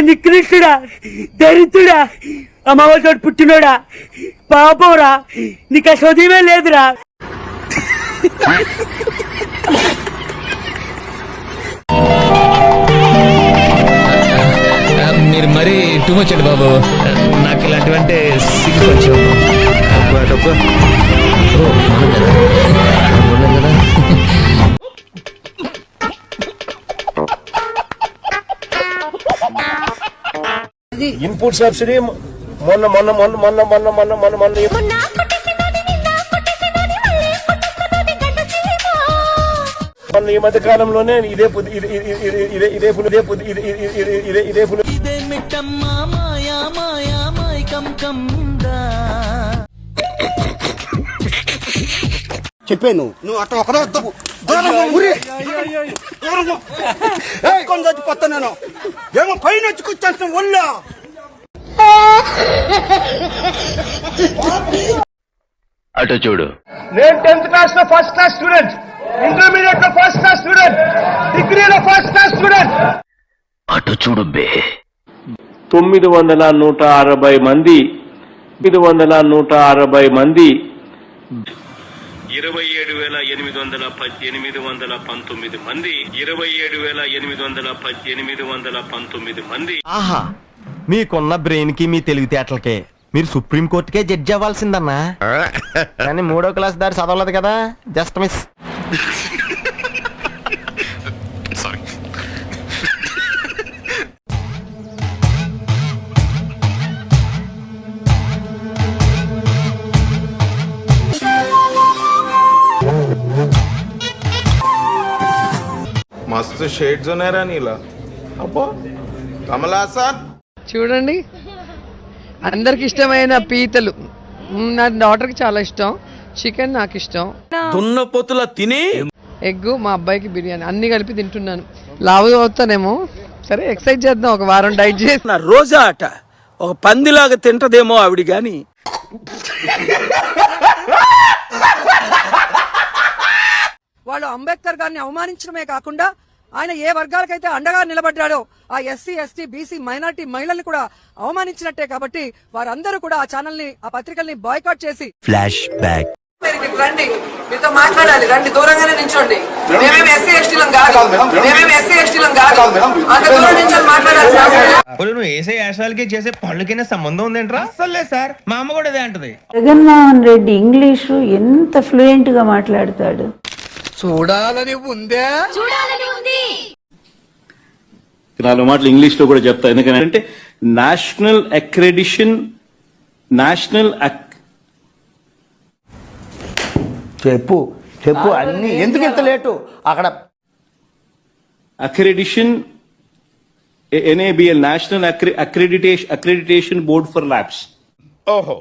నికృష్టుడా, దరిద్రుడా, అమావాసోడు పుట్టినోడా, పాపంరా, నీకు ఆ చదివే లేదురా. మీరు మరీ టూ మచ్ అండి బాబు. నాకు ఇలాంటివంటే సిగ్గు కొంచెం. ఇన్పుట్ సబ్సిడీ మొన్న మొన్న మొన్న మొన్న మొన్న మొన్న మొన్న మొన్న ఈ మధ్య కాలంలోనే ఇదే చెప్పాను నువ్వు అట్లా ఒకడే చచ్చిపోతా నేను ఏమో పైన వచ్చుకొచ్చేస్తాను ఒళ్ళో. అటు చూడు. నేను 10th క్లాస్ లో ఫస్ట్ క్లాస్ స్టూడెంట్, ఇంటర్మీడియట్ లో ఫస్ట్ క్లాస్ స్టూడెంట్, డిగ్రీలో ఫస్ట్ క్లాస్ స్టూడెంట్. అటు చూడు బే. 960 మంది 960 మంది 27,819 మంది 27,819 మంది. ఆహా, మీకున్న బ్రెయిన్ కి మీ తెలివితేటలకే మీరు సుప్రీం కోర్టుకే జడ్జి అవ్వాల్సిందన్నా. కానీ 3వ క్లాస్ దారి చదవలేదు కదా, జస్ట్ మిస్. మస్తు షేడ్స్ ఉన్నారా నీలా. అబ్బో కమలాసన్ చూడండి, అందరికి ఇష్టమైన పీతలు. నా డాటర్కి చాలా ఇష్టం. చికెన్ నాకు ఇష్టం. దున్నపోతుల తిని ఎగ్, మా అబ్బాయికి బిర్యానీ, అన్ని కలిపి తింటున్నాను. లావు అవుతానేమో. సరే, ఎక్సర్సైజ్ చేద్దాం, ఒక వారం డైట్ చేసి. నా రోజా అట ఒక పందిలాగా తింటదేమో ఆవిడ గాని. వాళ్ళు అంబేద్కర్ గారిని అవమానించడమే కాకుండా ఆయన ఏ వర్గాలకైతే అండగా నిలబడ్డాడో ఆ ఎస్సీ, ఎస్టీ, బీసీ, మైనార్టీ మహిళల్ని కూడా అవమానించినట్టే. కాబట్టి వారందరూ కూడా ఆ ఛానల్ ని, ఆ పత్రికల్ని బాయ్కాట్ చేసి ఫ్లాష్ బ్యాక్. రండి, మీతో మాట్లాడాలి, రండి, దూరంగానే నించోండి. మేమేమి ఎస్సీ ఎస్టీలం కాదు, మేమేమి ఎస్సీ ఎస్టీలం కాదు. అంత దూరం నుంచి మాట్లాడాల్సిన అవసరం లేదు. నువ్వు వేసే యాశాలకి చేసే పళ్ళకైనా సంబంధం ఉందేంట్రా? అసలు లేదు సార్, మా అమ్మ కూడా అదే అంటది. జగన్మోహన్ రెడ్డి ఇంగ్లీషు ఎంత ఫ్లూయెంట్ గా మాట్లాడతాడు. చూడాలని ఉందే. 4 మాటలు ఇంగ్లీష్ లో కూడా చెప్తా. ఎందుకంటే నేషనల్ అక్రెడిషన్, నేషనల్ చెప్పు చెప్పు అన్ని ఎందుకు ఇంత లేటు అక్కడ. Accreditation, NABL, national accreditation board for labs. ఓహో,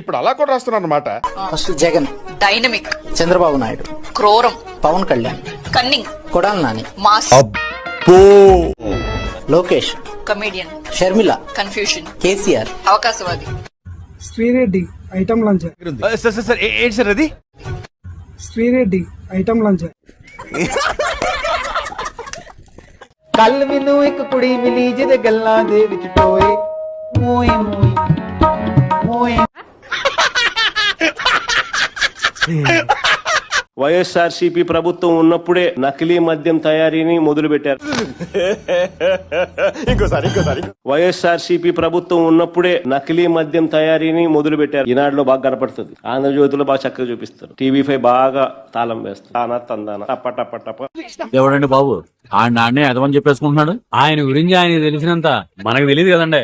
ఇప్పుడు అలా కూడా రాస్తున్నారు అన్నమాట. ఫస్ట్ జగన్, డైనమిక్ చంద్రబాబు నాయుడు, క్రూరం Pawan Kalyan, cunning Kodali Nani, mass Lokesh, comedian Sharmila, confusion KCR, అవకాశవాది శ్రీరెడ్డి ఐటమ్ లంచ్. సార్ ఏంటి సార్ అది? Sri Reddy item lunch. ਕੱਲ ਮੈਨੂੰ ਇੱਕ ਕੁੜੀ ਮਿਲੀ ਜਿਹਦੇ ਗੱਲਾਂ ਦੇ ਵਿੱਚ ਟੋਏ ਮੋਏ ਮੋਏ ਮੋਏ. వైఎస్ఆర్సీపీ ప్రభుత్వం ఉన్నప్పుడే నకిలీ మద్యం తయారీని మొదలు పెట్టారు. వైఎస్ఆర్సీపీ ప్రభుత్వం ఉన్నప్పుడే నకిలీ మద్యం తయారీని మొదలు పెట్టారు. ఈనాడులో బాగా కనపడుతుంది, ఆంధ్రజ్యోతిలో బాగా చక్కగా చూపిస్తారు, TV5 బాగా తాళం వేస్తారు. తానా తందాన టప్ప టప్ప టప్ప. ఎవడండి బాబు ఆయన నాన్నే అదమని చెప్పేసుకుంటున్నాడు. ఆయన గురించి ఆయన తెలిసినంత మనకు తెలియదు కదండి.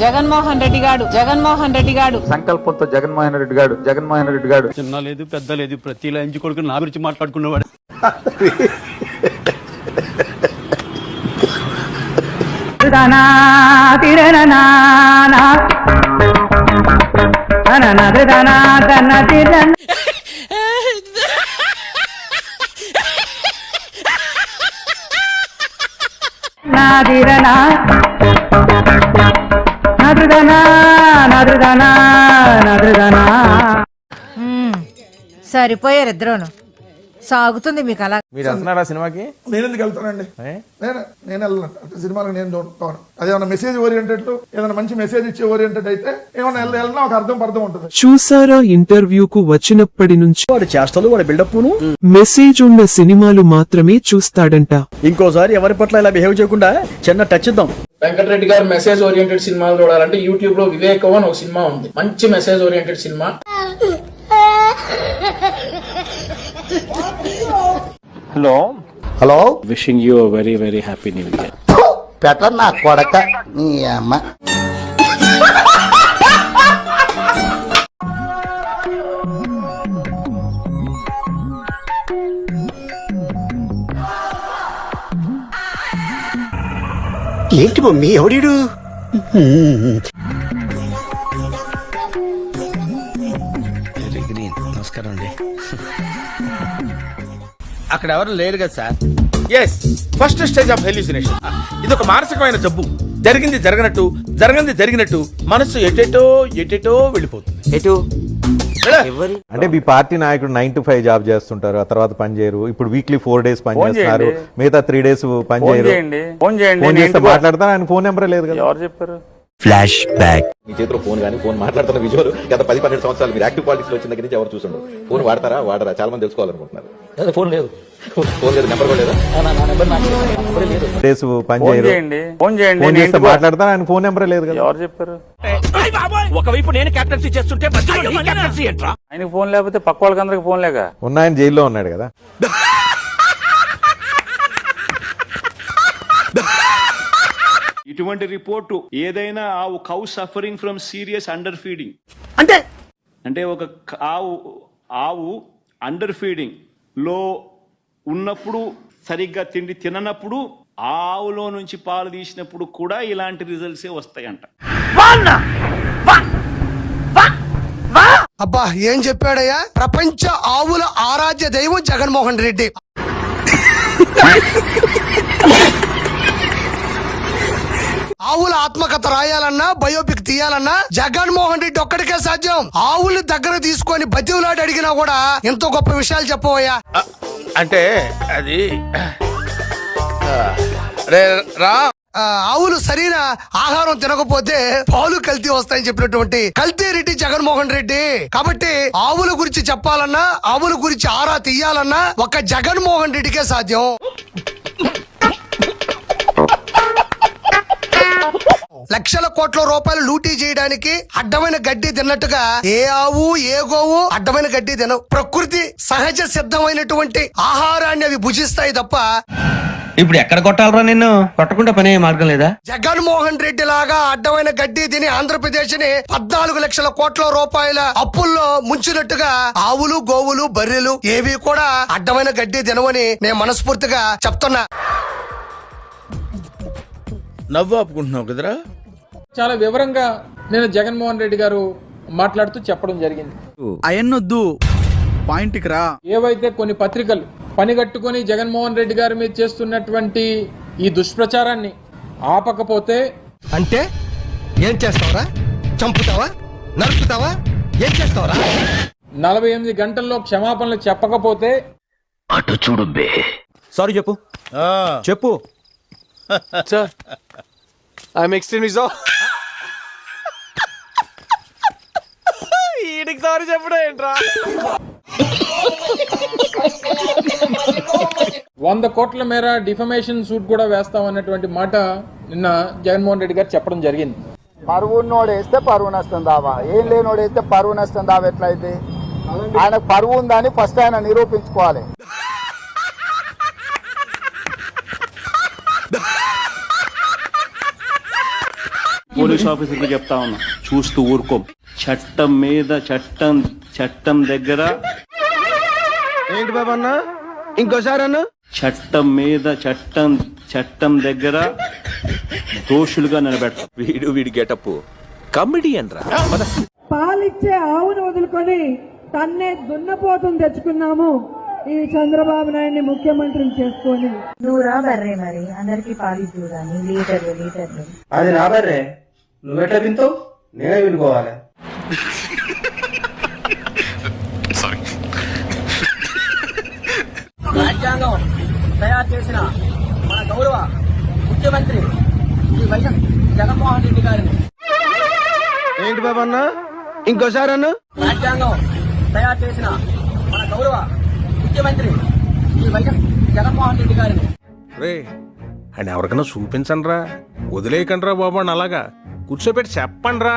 జగన్మోహన్ రెడ్డి గాడు సంకల్పంతో జగన్మోహన్ రెడ్డి గాడు చిన్న లేదు పెద్ద లేదు, ప్రతి లంచ్ కొడుకు నా గురించి మాట్లాడుకునేవాడు. సరిపోయారు ఇద్దరును. సాగుతుంది మీకు అలా. మీరు వెళ్తున్నారా సినిమాకి? నేను ఎందుకు వెళ్తానండి? నేను వెళ్ళను అంటే సినిమాలకు నేను చూడతాను. అదేమన్నా మెసేజ్ ఓరియంటెడ్, ఏదైనా మంచి మెసేజ్ ఇచ్చే ఓరియంటెడ్ అయితే ఏమన్నా వెళ్ళినా ఒక అర్థం ఉంటుంది. చూసారా ఇంటర్వ్యూకు వచ్చినప్పటి నుంచి వాడు చేష్టలు, వాడు బిల్డప్ మెసేజ్ ఉన్న సినిమాలు మాత్రమే చూస్తాడంట. ఇంకోసారి ఎవరి పట్ల ఇలా బిహేవ్ చేయకుండా చిన్న టచ్ ఇద్దాం. వెంకటరెడ్డి గారు మెసేజ్ ఓరియంటెడ్ సినిమాలు చూడాలంటే యూట్యూబ్ లో వివేకం అని ఒక సినిమా ఉంది, మంచి message oriented cinema. Hello wishing you very very happy new year. పెట్ట నా కొడక నీ అమ్మ. ఏంటి మమ్మీ ఎవడీడు? నమస్కారం అండి. అక్కడ ఎవరు లేరు కదా sir? Yes, first stage of hallucination. ఇది ఒక మానసికమైన జబ్బు. జరిగింది జరిగినట్టు మనసు ఎటెటో వెళ్ళిపోతుంది. ఎటు అంటే మీ పార్టీ నాయకుడు 9 to 5 జాబ్ చేస్తుంటారు, ఆ తర్వాత పని చేయరు. ఇప్పుడు వీక్లీ 4 days పని చేస్తున్నారు, మిగతా 3 days పని చేయరు. ఫోన్ చేస్తే మాట్లాడతాను, ఆయన ఫోన్ నెంబర్ లేదు కదా. ఎవరు చెప్పారు? Flash back. మీ చేతిలో ఫోన్ కానీ ఫోన్ మాట్లాడుతున్న విజువల్ గత 10-12 సంవత్సరాలు మీరు యాక్టివ్ పాలిటిక్స్ లో వచ్చిన దగ్గర నుంచి ఎవరు చూస్తుండ్రు? ఫోన్ వాడరా చాలా మంది తెలుసుకోవాలనుకుంటున్నారు. ఫోన్ లేదు, నెంబర్ కూడా లేదా? డేస్ పని చేయరు. ఫోన్ చేస్తే మాట్లాడతాను, ఆయన ఫోన్ నెంబర్ లేదు కదా. ఎవరు చెప్పారు? ఒకవైపు నేను కెప్టెన్సీ చేస్తుంటే ఆయనకు ఫోన్ లేకపోతే పక్క వాళ్ళకి అందరికి ఫోన్ లేక ఆయన జైల్లో ఉన్నాడు కదా. ఇటువంటి రిపోర్టు ఏదైనా ఆవు cow suffering from serious under feeding అంటే ఒక ఆవు అండర్ ఫీడింగ్ లో ఉన్నప్పుడు, సరిగ్గా తిండి తిననప్పుడు, ఆవులో నుంచి పాలు తీసినప్పుడు కూడా ఇలాంటి రిజల్ట్సే వస్తాయంట. అబ్బా ఏం చెప్పాడయ్యా? ప్రపంచ ఆవుల ఆరాధ్య దైవం జగన్మోహన్ రెడ్డి. ఆవుల ఆత్మకథ రాయాలన్నా, బయోపిక్ తీయాలన్నా జగన్మోహన్ రెడ్డి ఒక్కడికే సాధ్యం. ఆవుల దగ్గర తీసుకొని బతివులాడి అడిగినా కూడా ఎంతో గొప్ప విషయాలు చెప్పవయ్యా. అంటే అది ఆవులు సరైన ఆహారం తినకపోతే పాలు కల్తీ వస్తాయని చెప్పినటువంటి కల్తీ రెడ్డి జగన్మోహన్ రెడ్డి. కాబట్టి ఆవుల గురించి చెప్పాలన్నా, ఆవుల గురించి ఆరా తీయాలన్నా ఒక జగన్మోహన్ రెడ్డికే సాధ్యం. లక్షల కోట్ల రూపాయలు లూటీ చేయడానికి అడ్డమైన గడ్డి తిన్నట్టుగా ఏ ఆవు ఏ గోవు అడ్డమైన గడ్డి తినవు. ప్రకృతి సహజ సిద్ధమైనటువంటి ఆహారాన్ని అవి భుజిస్తాయి తప్ప. ఇప్పుడు ఎక్కడ కొట్టాలరా? నిన్ను కొట్టకుండా పనే మార్గం లేదా? జగన్మోహన్ రెడ్డి లాగా అడ్డమైన గడ్డి తిని ఆంధ్రప్రదేశ్ ని 14 లక్షల కోట్ల రూపాయల అప్పుల్లో ముంచినట్టుగా ఆవులు గోవులు బర్రెలు ఏవి కూడా అడ్డమైన గడ్డి తినవని నేను మనస్ఫూర్తిగా చెప్తున్నా. నవ్వు ఆపుకుంటున్నావు కదరా? చాలా వివరంగా నేను జగన్మోహన్ రెడ్డి గారు మాట్లాడుతూ చెప్పడం జరిగింది. అయన్నొద్దు, పాయింట్కి రా. ఏవైతే కొన్ని పత్రికలు పనిగట్టుకుని జగన్మోహన్ రెడ్డి గారి మీద చేస్తున్నటువంటి ఈ దుష్ప్రచారాన్ని ఆపకపోతే అంటే ఏం చేస్తావరా? చంపుతావా? నరుకుతావా? ఏం చేస్తావరా? 48 గంటల్లో క్షమాపణలు చెప్పకపోతే అటు చూడు బే. సారీ చెప్పు. Sir I'm extremist. ఈడికి సారీ చెప్పడం ఏంట్రా? 100 కోట్ల మేర డిఫమేషన్ సూట్ కూడా వేస్తామన్నటువంటి మాట నిన్న జగన్మోహన్ రెడ్డి గారు చెప్పడం జరిగింది. పరువు నోడేస్తే పరువు నష్టం దావా, ఏం లేనోడేస్తే పరువు నష్టం దావా ఎట్లయితే? ఆయనకు పరువు ఉందని ఫస్ట్ ఆయన నిరూపించుకోవాలి. పోలీస్ ఆఫీసర్కి చెప్తా ఉన్నా, చూస్తూ ఊరుకోం. చట్టం మీద చట్టం దగ్గర ఏంటి బాబా అన్న? ఇంకోసారి అన్న. చట్టం మీద చట్టం దగ్గర దోషులుగా నిలబెడతాం. వీడి గెటప్ కమెడియన్ రా. పాలిచ్చే ఆవును వదులుకొని తన్నే దున్నపోతుని తెచ్చుకున్నాము ఈ చంద్రబాబు నాయుడిని ముఖ్యమంత్రిని చేసుకొని. నువ్వు రా బర్రే, మరి అందరికి పాలిద్దు కానీ లీటర్లు. అది నా బర్రే, నువ్వెట్లా వింటావు? నేనే వినుకోవాలి. రాజ్యాంగం తయారు చేసిన మన గౌరవ ముఖ్యమంత్రి శ్రీ వైఎస్ జగన్మోహన్ రెడ్డి గారిని. ఏంటి బాబు అన్న ఇంకోసారి అన్న? రాజ్యాంగం తయారు చేసిన మన గౌరవ ముఖ్యమంత్రి శ్రీ వైఎస్ జగన్మోహన్ రెడ్డి గారిని. రే అని ఎవరికైనా చూపించండి రా, వదిలేయకండి రా బాబు అని అలాగా కూర్చోబెట్టి చెప్పండి రా.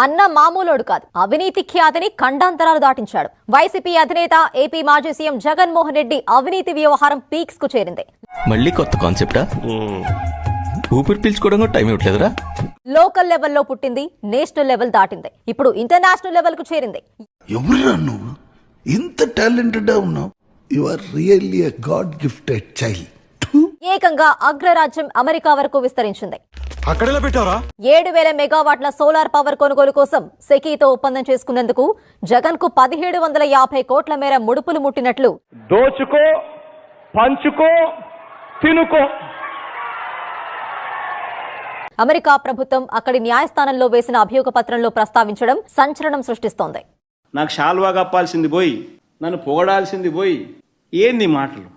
అన్న మామూలోడు కాదు, అవినీతి ఖ్యాతిని ఖండాంతరాలు దాటించాడు. వైసీపీ అధినేత ఏపీ మాజీ సీఎం జగన్మోహన్ రెడ్డి అవినీతి వ్యవహారం పీక్స్ కు చేరింది. మళ్ళీ కొత్త కాన్సెప్టా? ఊపిరి పీల్చుకోవడం కూడా టైం ఇవ్వట్లేదురా. లోకల్ లెవెల్లో పుట్టింది, నేషనల్ లెవెల్ దాటింది, ఇప్పుడు ఇంటర్నేషనల్ లెవెల్ కు చేరింది. ఎవరురా నువ్వు? ఇంత టాలెంటెడ్ ఉన్నావు. You are really a god gifted child. ఏకంగా అగ్రరాజ్యం అమెరికా వరకు విస్తరించింది. అక్కడెలా పెట్టావరా? 7,000 మెగావాట్ల సోలార్ పవర్ కొనుగోలు కోసం సెకీతో ఒప్పందం చేసుకునేందుకు జగన్ కు 1750 కోట్ల మేర ముడుపులు ముట్టినట్లు దోచుకో, పంచుకో, తినుకో. అమెరికా ప్రభుత్వం అక్కడి న్యాయస్థానంలో వేసిన అభియోగ పత్రంలో ప్రస్తావించడం సంచలనం సృష్టిస్తోంది. నాకు షాల్వా కప్పాల్సింది పోయి, నన్ను పొగడాల్సింది పోయి, ఏంది మాటలు?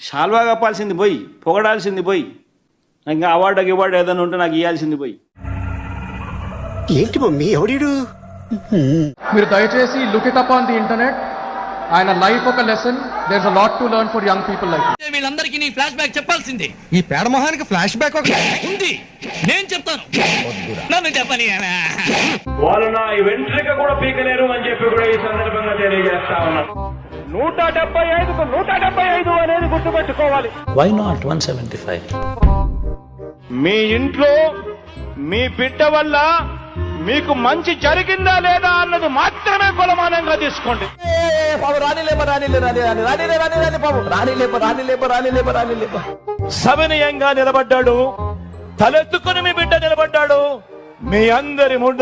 షాల్వా కప్పాల్సింది పోయి, పొగడాల్సింది పోయి, ఇంకా అవార్డు ఏదైనా ఉంటే నాకు ఇవ్వాల్సింది పోయి. ఏంటి మమ్మీ ఎవడీడు? మీరు దయచేసి look it up on the internet. ఆయన లైఫ్ ఒక lesson. There is a lot to learn for young people like. వీళ్ళందరికీ నీ ఫ్లాష్ బ్యాక్ చెప్పాల్సిందే. ఈ పేడమోహానికి ఫ్లాష్ బ్యాక్ ఉంది, నేను చెప్తాను. నన్ను చెప్పని వాళ్ళు నా వెంట్రిక కూడా పీకలేరు అని చెప్పి కూడా ఈ సందర్భంగా తెలియజేస్తా ఉన్నారు. 175కు 175 అనేది గుర్తుపెట్టుకోవాలి. Why not 175? మీ ఇంట్లో మీ బిడ్డ వల్ల మీకు మంచి జరిగిందా లేదా అన్నది మాత్రమే కొలమానంగా తీసుకోండి. సవినయంగా నిలబడ్డాడు, తలెత్తుకుని మీ బిడ్డ నిలబడ్డాడు. మీ అందరి ముద్ద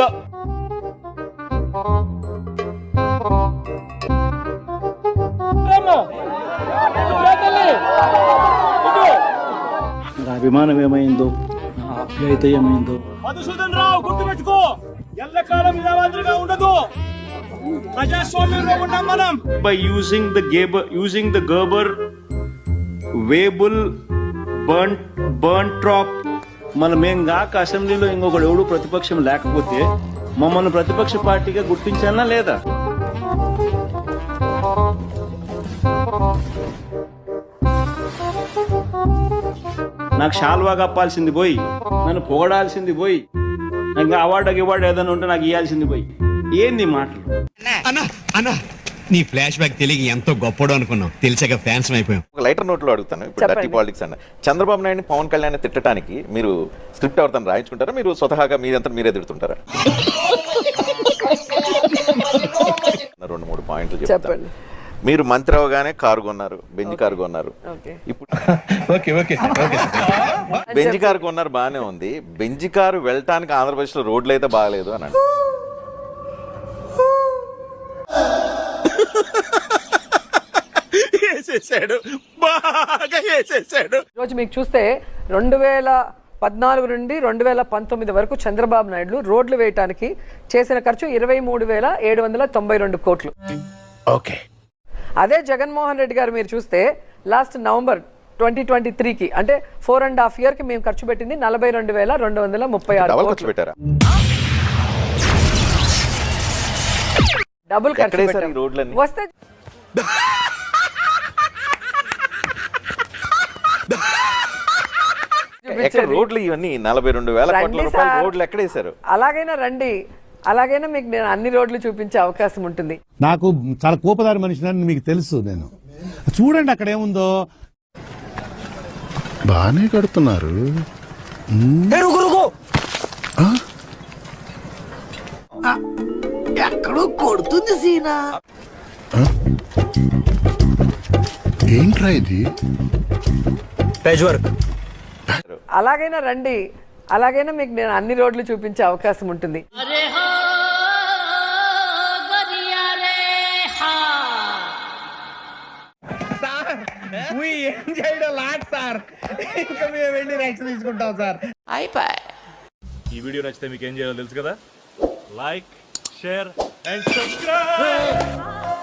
నా అభిమానం ఏమైందో, నా ఆప్యాయత ఏమైందో. మధుసూదన్ రావు గుర్తుపెట్టుకో, ఎల్లకాలం ఇలా మాదిరిగా ఉండదు. ప్రజాస్వామ్యంలో ఉన్నాం మనం. By using the Gerber Weibull Berntrop, మనమేం కాక అసెంబ్లీలో ఇంకొకడు ఎవడు ప్రతిపక్షం లేకపోతే మమ్మల్ని ప్రతిపక్ష పార్టీగా గుర్తించాలా లేదా? నాకు షాల్వా కప్పాల్సింది పోయి, నన్ను పొగడాల్సింది పోయి, ఇంకా అవార్డు ఏదైనా ఉంటే నాకు ఇవ్వాల్సింది పోయి, ఏంది మాటలు? అన్నా నీ ఫ్లాష్ బ్యాక్ తెలియ ఎంతో గొప్పడు అనుకున్నాం, తెలిసాక ఫ్యాన్స్ అయిపోయాం. ఒక లైటర్ నోట్లో అడుగుతాను. ఇప్పుడు డర్టీ పాలిటిక్స్ అన్న చంద్రబాబు నాయుడు పవన్ కళ్యాణ్ తిట్టడానికి మీరు స్క్రిప్ట్ ఎవరితో రాయించుకుంటారా? మీరు స్వతహాగా మీరంతా మీరే తిడుతుంటారా? 2-3 పాయింట్లు చెప్తాను. మీరు మంత్రి అవగానే కారు కొన్నారు, బెంజ్ కారు కొన్నారు. ఇప్పుడు బెంజ్ కారు కొన్నారు, బాగానే ఉంది. బెంజ్ కారు వెళ్ళటానికి ఆంధ్రప్రదేశ్ లో రోడ్లు అయితే బాగాలేదు అని అంటే రోజు మీకు చూస్తే 2014 నుండి 2019 వరకు చంద్రబాబు నాయుడు రోడ్లు వేయటానికి చేసిన ఖర్చు 23,792 కోట్లు. ఓకే. అదే జగన్మోహన్ రెడ్డి గారు మీరు చూస్తే లాస్ట్ నవంబర్ 2023కి అంటే 4.5 years కి మేము ఖర్చు పెట్టింది 42,236 ఖర్చు పెట్టారా? డబుల్ ఖర్చు పెట్టారు. వస్తే రోడ్లు ఇవన్నీ 42,000 కోట్ల రూపాయల రోడ్లు ఎక్కడేశారు? అలాగైనా రండి, అలాగైనా మీకు నేను అన్ని రోడ్లు చూపించే అవకాశం ఉంటుంది. నాకు చాలా కోపదారి మనిషిని మీకు తెలుసు. నేను చూడండి అక్కడ ఏముందో. బానే కడుతున్నారు. ఎక్కడో కొడుతుంది సీనా. ఏంట్రా ఇది? అలాగైనా రండి, అలాగైనా మీకు నేను అన్ని రోడ్లు చూపించే అవకాశం ఉంటుంది. ఈ వీడియో నచ్చితే మీకు ఏం చేయాలో తెలుసు కదా, లైక్, షేర్ అండ్ సబ్స్క్రైబ్.